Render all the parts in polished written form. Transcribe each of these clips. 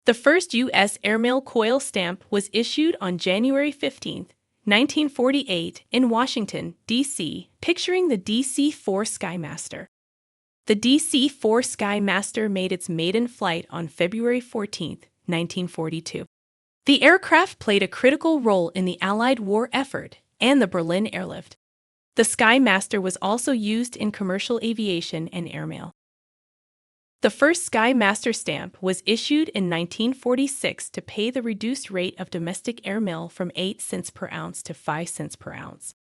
The first US Airmail Coil stamp was issued on January 15, 1948 in Washington, D.C., picturing the DC-4 SkyMaster. The DC-4 SkyMaster made its maiden flight on February 14, 1942. The aircraft played a critical role in the Allied war effort and the Berlin airlift. The SkyMaster was also used in commercial aviation and airmail. The first SkyMaster stamp was issued in 1946 to pay the reduced rate of domestic airmail from 8 cents per ounce to 5 cents per ounce.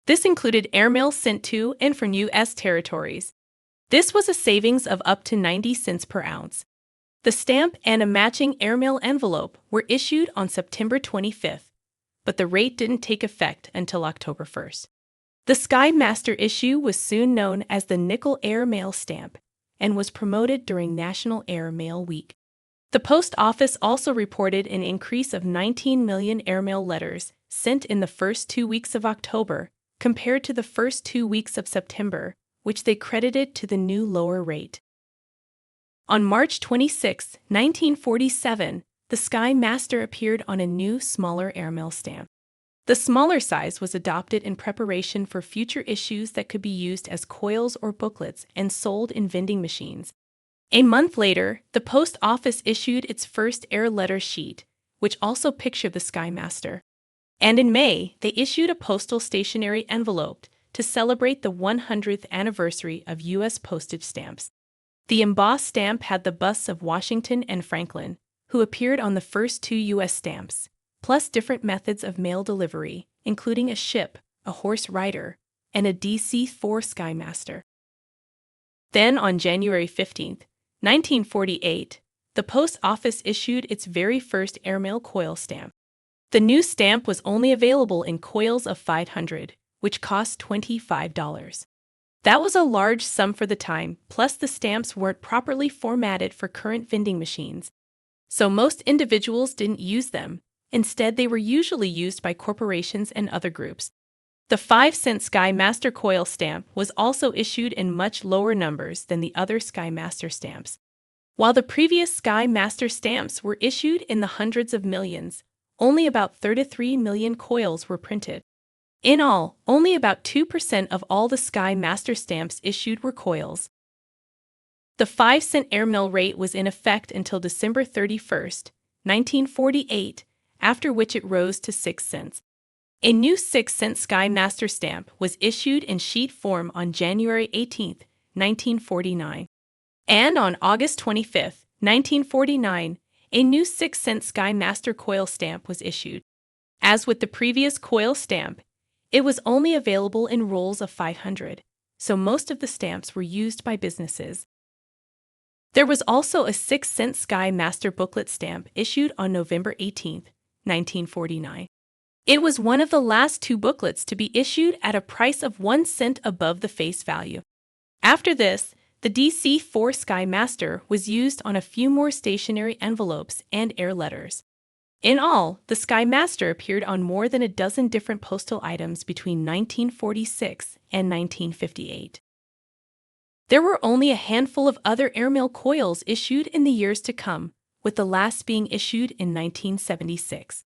This included airmail sent to and from U.S. territories. This was a savings of up to 90 cents per ounce. The stamp and a matching airmail envelope were issued on September 25th, but the rate didn't take effect until October 1st. The SkyMaster issue was soon known as the Nickel Airmail stamp and was promoted during National Airmail Week. The Post Office also reported an increase of 19 million airmail letters sent in the first 2 weeks of October compared to the first 2 weeks of September, which they credited to the new lower rate. On March 26, 1947, the SkyMaster appeared on a new, smaller airmail stamp. The smaller size was adopted in preparation for future issues that could be used as coils or booklets and sold in vending machines. A month later, the Post Office issued its first air letter sheet, which also pictured the SkyMaster. And in May, they issued a postal stationery envelope to celebrate the 100th anniversary of U.S. postage stamps. The embossed stamp had the busts of Washington and Franklin, who appeared on the first 2 U.S. stamps, plus different methods of mail delivery, including a ship, a horse rider, and a DC-4 SkyMaster. Then, on January 15, 1948, the Post Office issued its very first Airmail Coil stamp. The new stamp was only available in coils of 500, which cost $25. That was a large sum for the time, plus the stamps weren't properly formatted for current vending machines, so most individuals didn't use them. Instead, they were usually used by corporations and other groups. The 5-cent SkyMaster coil stamp was also issued in much lower numbers than the other SkyMaster stamps. While the previous SkyMaster stamps were issued in the hundreds of millions, only about 33 million coils were printed. In all, only about 2% of all the SkyMaster stamps issued were coils. The 5-cent airmail rate was in effect until December 31, 1948, after which it rose to 6 cents. A new 6-cent SkyMaster stamp was issued in sheet form on January 18, 1949. And on August 25, 1949, a new 6-cent SkyMaster coil stamp was issued. As with the previous coil stamp, it was only available in rolls of 500, so most of the stamps were used by businesses. There was also a 6-cent SkyMaster booklet stamp issued on November 18, 1949. It was one of the last 2 booklets to be issued at a price of 1 cent above the face value. After this, the DC-4 SkyMaster was used on a few more stationery envelopes and air letters. In all, the SkyMaster appeared on more than a dozen different postal items between 1946 and 1958. There were only a handful of other airmail coils issued in the years to come, with the last being issued in 1976.